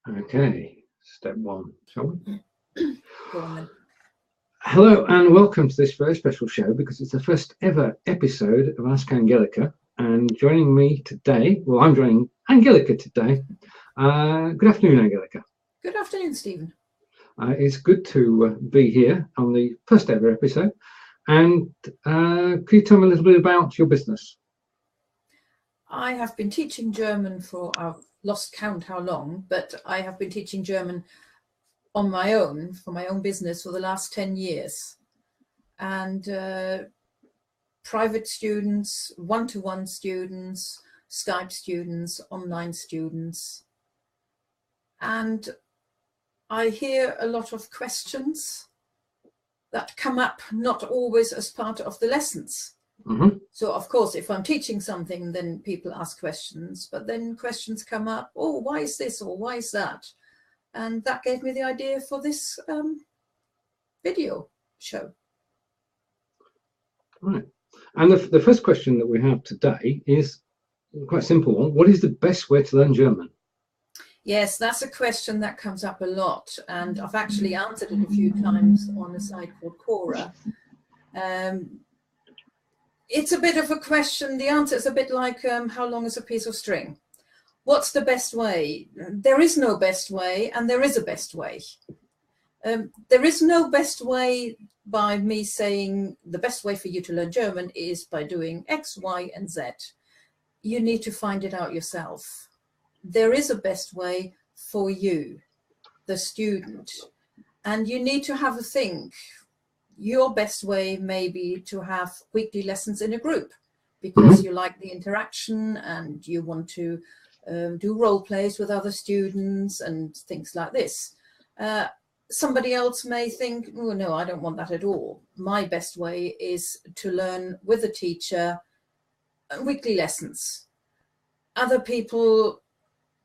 Okay, step one, shall we? Go on then. Hello and welcome to this very special show because it's the first ever episode of Ask Angelica. And joining me today, well, I'm joining Angelica today. Good afternoon, Angelica. Good afternoon, Stephen. It's good to be here on the first ever episode. And could you tell me a little bit about your business? I have been teaching German for, I've lost count how long, but I have been teaching German on my own, for my own business for the last 10 years. And private students, one-to-one students, Skype students, online students. And I hear a lot of questions that come up, not always as part of the lessons. Mm-hmm. So, of course, if I'm teaching something, then people ask questions, but then questions come up, oh, why is this or why is that? And that gave me the idea for this video show. Right. And the first question that we have today is quite a simple one. What is the best way to learn German? Yes, that's a question that comes up a lot. And I've actually answered it a few times on a site called Quora. It's a bit of a question. The answer is a bit like how long is a piece of string? What's the best way? There is no best way, and there is a best way. There is no best way by me saying the best way for you to learn German is by doing X, Y, and Z. You need to find it out yourself. There is a best way for you, the student, and you need to have a think. Your best way may be to have weekly lessons in a group because you like the interaction and you want to do role plays with other students and things like this. Somebody else may think, oh, no, I don't want that at all. My best way is to learn with a teacher, weekly lessons. Other people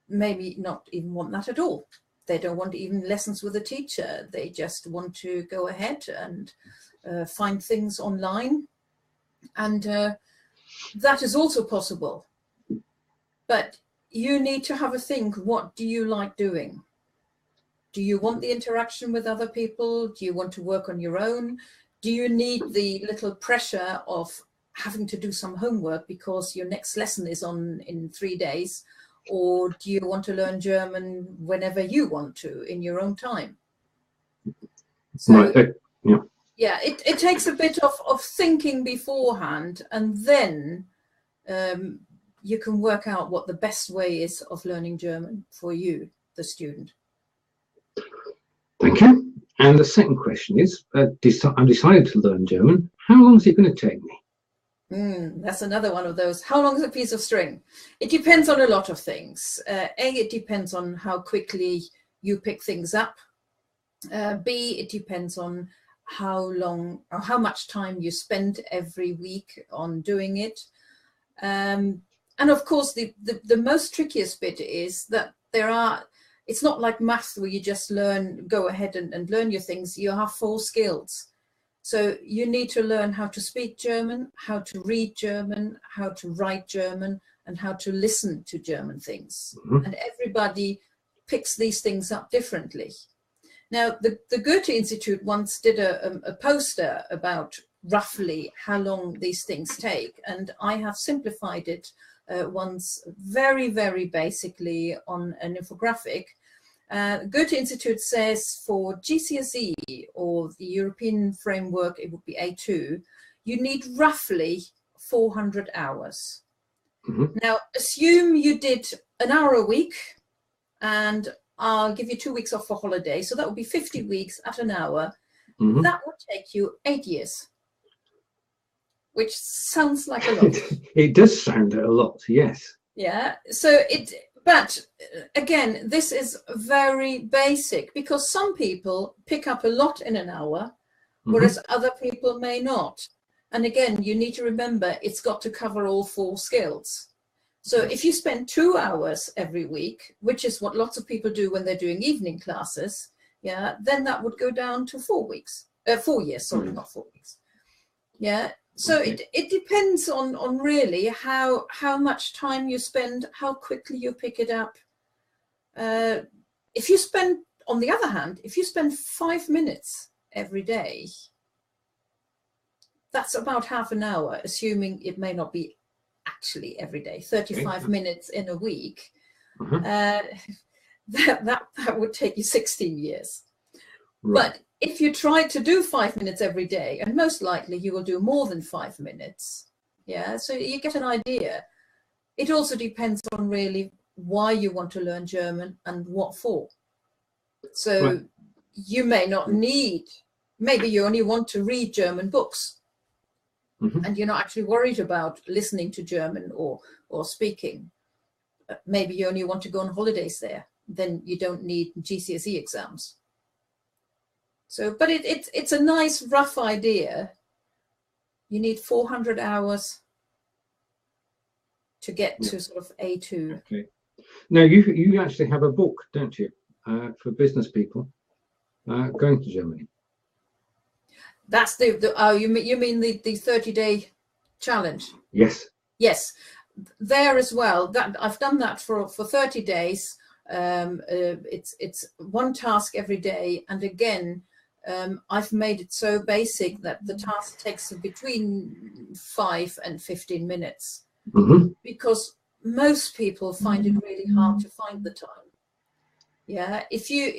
maybe not even want that at all. They don't want even lessons with a teacher. They just want to go ahead and find things online. And that is also possible. But you need to have a think, what do you like doing? Do you want the interaction with other people? Do you want to work on your own? Do you need the little pressure of having to do some homework because your next lesson is on in 3 days? Or do you want to learn German whenever you want to in your own time? So, yeah, it takes a bit of thinking beforehand, and then you can work out what the best way is of learning German for you, the student. Thank you. And the second question is, I've decided to learn German. How long is it going to take me? That's another one of those. How long is a piece of string? It depends on a lot of things. It depends on how quickly you pick things up. B, it depends on how long or how much time you spend every week on doing it. And of course, the most trickiest bit is that it's not like math where you just go ahead and learn your things. You have 4 skills. So you need to learn how to speak German, how to read German, how to write German, and how to listen to German things. And everybody picks these things up differently. Now, the Goethe Institute once did a poster about roughly how long these things take. And I have simplified it once very, very basically on an infographic. Goethe Institute says for GCSE or the European framework, it would be A2, you need roughly 400 hours. Now, assume you did an hour a week, and I'll give you 2 weeks off for holiday. So that would be 50 weeks at an hour. That would take you 8 years, which sounds like a lot. It does sound a lot, yes. Yeah, so but again, this is very basic because some people pick up a lot in an hour, whereas other people may not. And again, you need to remember it's got to cover all 4 skills. So if you spend 2 hours every week, which is what lots of people do when they're doing evening classes, yeah, then that would go down to 4 years, sorry, not 4 weeks. Yeah. So it depends on really how much time you spend, how quickly you pick it up. If you spend, on the other hand, if you spend 5 minutes every day, that's about half an hour, assuming it may not be actually every day, 35 minutes in a week. That would take you 16 years. Right. But if you try to do 5 minutes every day, and most likely you will do more than 5 minutes, yeah, so you get an idea. It also depends on really why you want to learn German and what for. So right. You may not need, maybe you only want to read German books. And you're not actually worried about listening to German or speaking. Maybe you only want to go on holidays there. Then you don't need GCSE exams. So, but it's a nice rough idea. You need 400 hours to get to sort of A2. Okay. Now you actually have a book, don't you, for business people going to Germany? That's the oh, you mean the 30-day challenge? Yes. Yes, there as well. That I've done that for 30 days. It's one task every day, and again, I've made it so basic that the task takes between 5 and 15 minutes, because most people find it really hard to find the time. Yeah, if you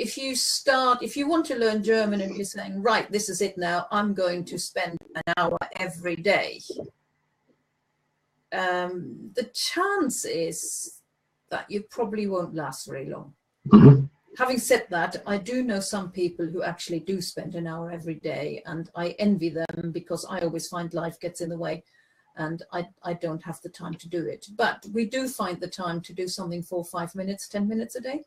want to learn German and you're saying, right, this is it now, I'm going to spend an hour every day, the chance is that you probably won't last very long. Having said that, I do know some people who actually do spend an hour every day, and I envy them, because I always find life gets in the way and I don't have the time to do it. But we do find the time to do something for 5 minutes, 10 minutes a day.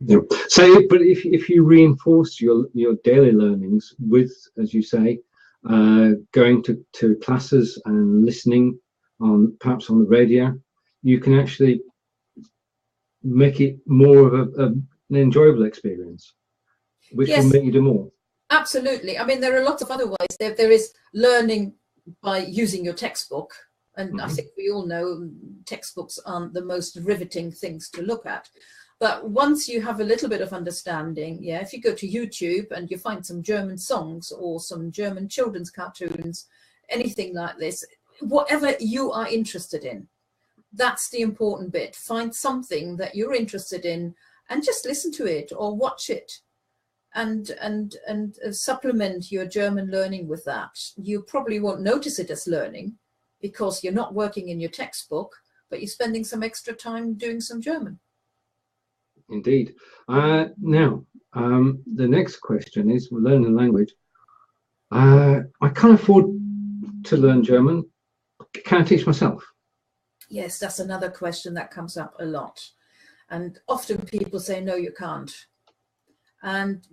Yeah. So, but if you reinforce your daily learnings with, as you say, going to classes and listening perhaps on the radio, you can actually make it more of an enjoyable experience, which will make you do more. Absolutely. I mean, there are lots of other ways. There is learning by using your textbook, and I think we all know textbooks aren't the most riveting things to look at. But once you have a little bit of understanding, yeah, if you go to YouTube and you find some German songs or some German children's cartoons, anything like this, whatever you are interested in, that's the important bit. Find something that you're interested in and just listen to it or watch it, and supplement your German learning with that. You probably won't notice it as learning because you're not working in your textbook, but you're spending some extra time doing some German. Indeed. Now, the next question is, we're learning language. I can't afford to learn German. Can I teach myself? Yes, that's another question that comes up a lot. And often people say, no, you can't. And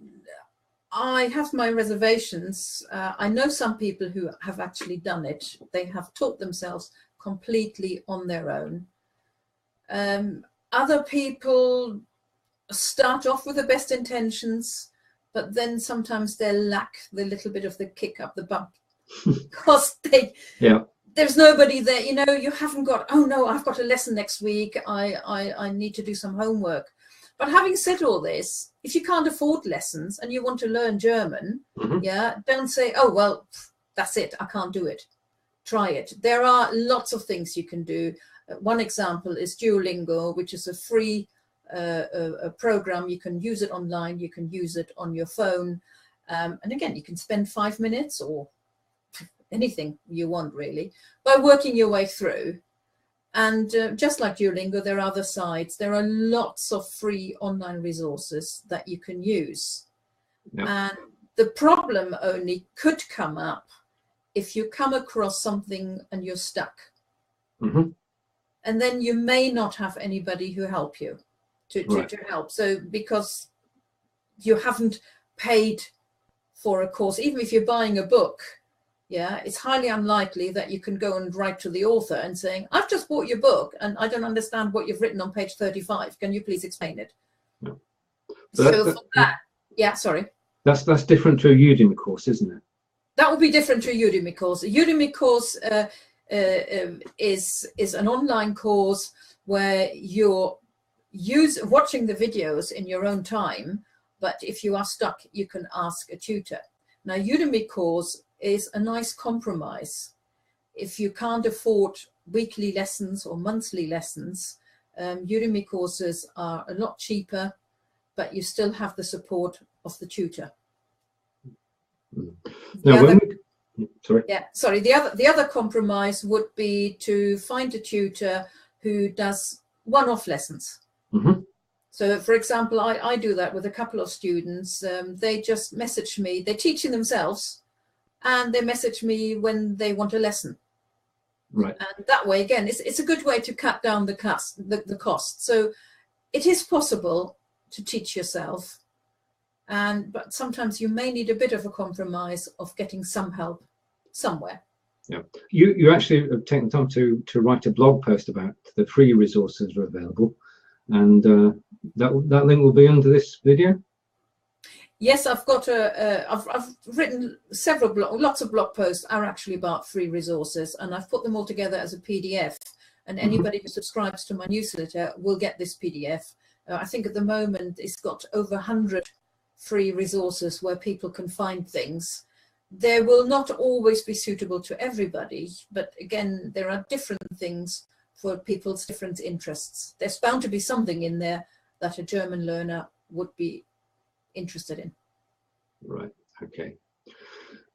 I have my reservations. I know some people who have actually done it. They have taught themselves completely on their own. Other people start off with the best intentions, but then sometimes they lack the little bit of the kick up the bum, because there's nobody there. You know, you haven't got, oh no, I've got a lesson next week, I need to do some homework. But having said all this, if you can't afford lessons and you want to learn German, don't say, oh well, that's it, I can't do it. Try it. There are lots of things you can do. One example is Duolingo, which is a free a program. You can use it online, you can use it on your phone, and again, you can spend 5 minutes or anything you want really by working your way through. And just like Duolingo, there are other sites. There are lots of free online resources that you can use. And the problem only could come up if you come across something and you're stuck, and then you may not have anybody who help you to help. So because you haven't paid for a course, even if you're buying a book, it's highly unlikely that you can go and write to the author and saying, I've just bought your book and I don't understand what you've written on page 35. Can you please explain it? So for that, sorry. That's different to a Udemy course, isn't it? That would be different to a Udemy course. A Udemy course is an online course where watching the videos in your own time, but if you are stuck, you can ask a tutor. Now, Udemy course is a nice compromise. If you can't afford weekly lessons or monthly lessons, Udemy courses are a lot cheaper, but you still have the support of the tutor. Now, the other compromise would be to find a tutor who does one-off lessons. Mm-hmm. So, for example, I do that with a couple of students. They just message me. They're teaching themselves, and they message me when they want a lesson. Right. And that way, again, it's a good way to cut down the cost. So it is possible to teach yourself, but sometimes you may need a bit of a compromise of getting some help somewhere. Yeah, you actually have taken time to write a blog post about the free resources that are available, and that link will be under this video. Yes, I've got I've written lots of blog posts are actually about free resources, and I've put them all together as a PDF. And anybody who subscribes to my newsletter will get this PDF. I think at the moment it's got over 100 free resources where people can find things. They will not always be suitable to everybody, but again, there are different things for people's different interests. There's bound to be something in there that a German learner would be interested in. Right. Okay.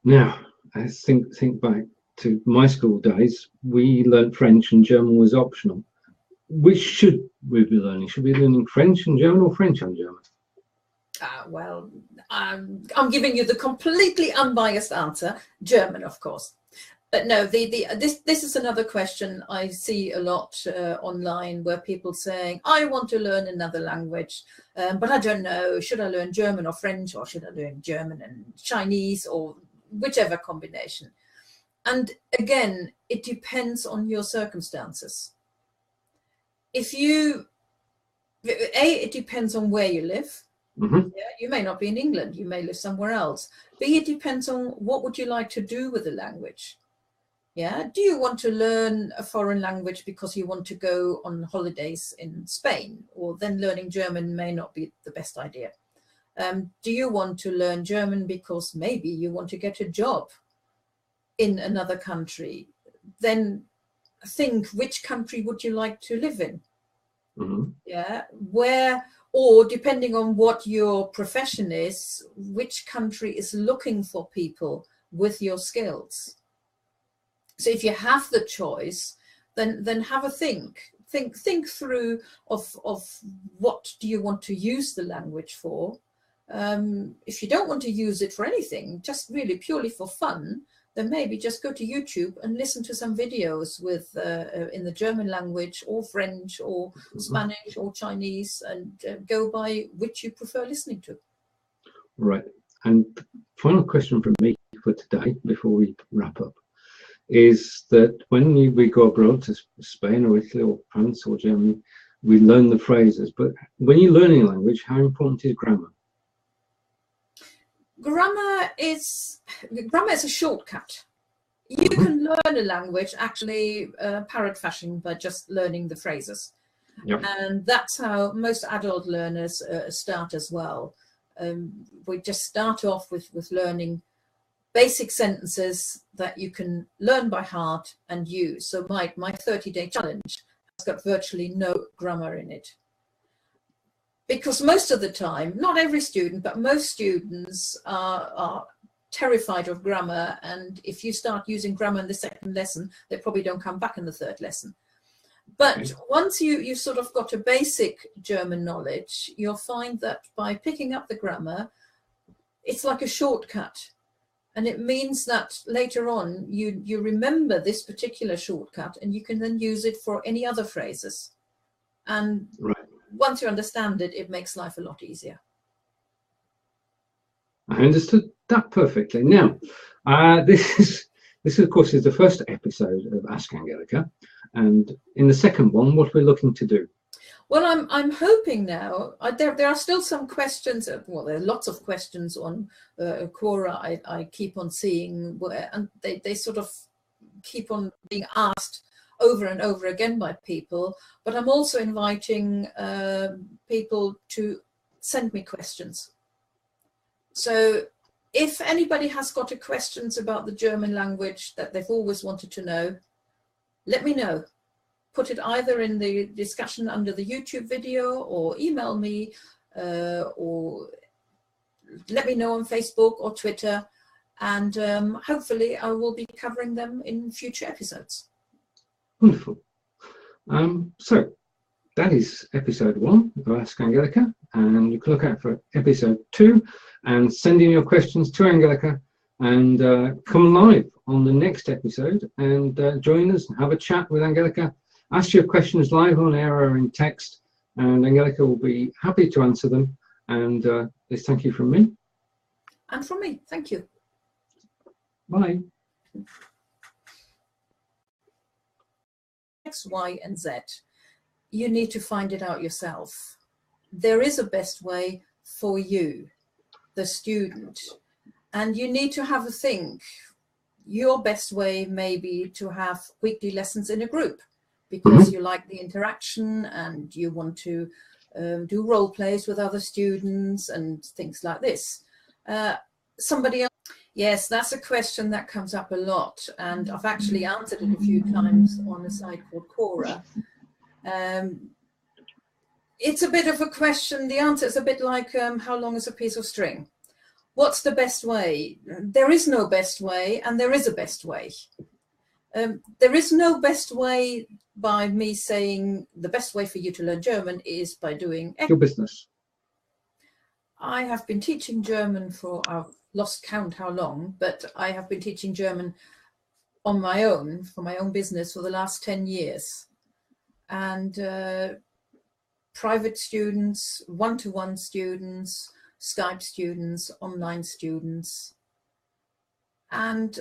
Now, I think back to my school days. We learned French and German was optional. Which should we be learning? Should we be learning French and German or French and German? Well, I'm giving you the completely unbiased answer: German, of course. But no, this is another question I see a lot online, where people saying, I want to learn another language, but I don't know, should I learn German or French, or should I learn German and Chinese, or whichever combination? And again, it depends on your circumstances. It depends on where you live. Mm-hmm. Yeah, you may not be in England, you may live somewhere else. B, it depends on what would you like to do with the language. Yeah, do you want to learn a foreign language because you want to go on holidays in Spain? Or then learning German may not be the best idea. Do you want to learn German because maybe you want to get a job in another country? Then think, which country would you like to live in? Mm-hmm. Yeah, or depending on what your profession is, which country is looking for people with your skills? So if you have the choice, then have a think through of what do you want to use the language for. If you don't want to use it for anything, just really purely for fun, then maybe just go to YouTube and listen to some videos with in the German language or French or Spanish or Chinese, and go by which you prefer listening to. Right. And final question from me for today before we wrap up is that when we go abroad to Spain or Italy or France or Germany, we learn the phrases. But when you're learning a language, how important is grammar? Grammar is a shortcut. You can learn a language actually parrot fashion by just learning the phrases. Yep. And that's how most adult learners start as well. We just start off with learning basic sentences that you can learn by heart and use. So my 30-day challenge has got virtually no grammar in it. Because most of the time, not every student, but most students are terrified of grammar. And if you start using grammar in the second lesson, they probably don't come back in the third lesson. But once you've sort of got a basic German knowledge, you'll find that by picking up the grammar, it's like a shortcut. And it means that later on, you remember this particular shortcut, and you can then use it for any other phrases. And once you understand it, it makes life a lot easier. I understood that perfectly. Now, this of course is the first episode of Ask Angelica, and in the second one, what we're looking to do. Well, I'm hoping now. There are still some questions. Well, there are lots of questions on Quora. I keep on seeing, and they sort of keep on being asked over and over again by people, but I'm also inviting people to send me questions. So if anybody has got questions about the German language that they've always wanted to know, let me know. Put it either in the discussion under the YouTube video, or email me, or let me know on Facebook or Twitter, and hopefully I will be covering them in future episodes. Wonderful. So that is episode 1 of Ask Angelica, and you can look out for episode 2 and send in your questions to Angelica, and come live on the next episode and join us and have a chat with Angelica. Ask your questions live on air or in text, and Angelica will be happy to answer them. And this thank you from me. And from me, thank you. Bye. X, Y, and Z. You need to find it out yourself. There is a best way for you, the student, and you need to have a think. Your best way may be to have weekly lessons in a group, because you like the interaction and you want to do role plays with other students and things like this. Somebody else, yes, that's a question that comes up a lot, and I've actually answered it a few times on a site called Quora. It's a bit of a question. The answer is a bit like how long is a piece of string? What's the best way? There is no best way, and there is a best way. There is no best way by me saying the best way for you to learn German is by doing your business. I have been teaching German for, I've lost count how long, but I have been teaching German on my own, for my own business, for the last 10 years. And private students, one-to-one students, Skype students, online students. And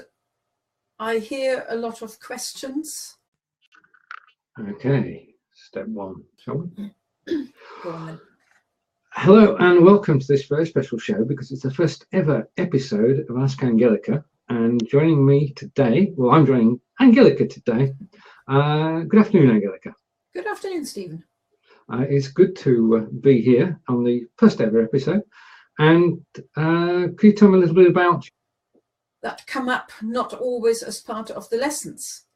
I hear a lot of questions. Okay, step 1, shall we? Go on then. Hello and welcome to this very special show, because it's the first ever episode of Ask Angelica, and joining me today, well, I'm joining Angelica today. Good afternoon, Angelica. Good afternoon, Stephen. It's good to be here on the first ever episode, and could you tell me a little bit about you? That come up not always as part of the lessons.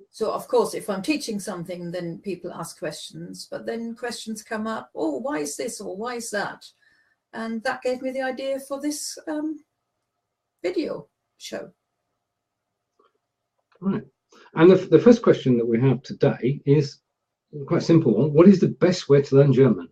So of course, if I'm teaching something, then people ask questions, but then questions come up, oh, why is this, or why is that? And that gave me the idea for this video show. Right. And the first question that we have today is quite a simple one. What is the best way to learn German?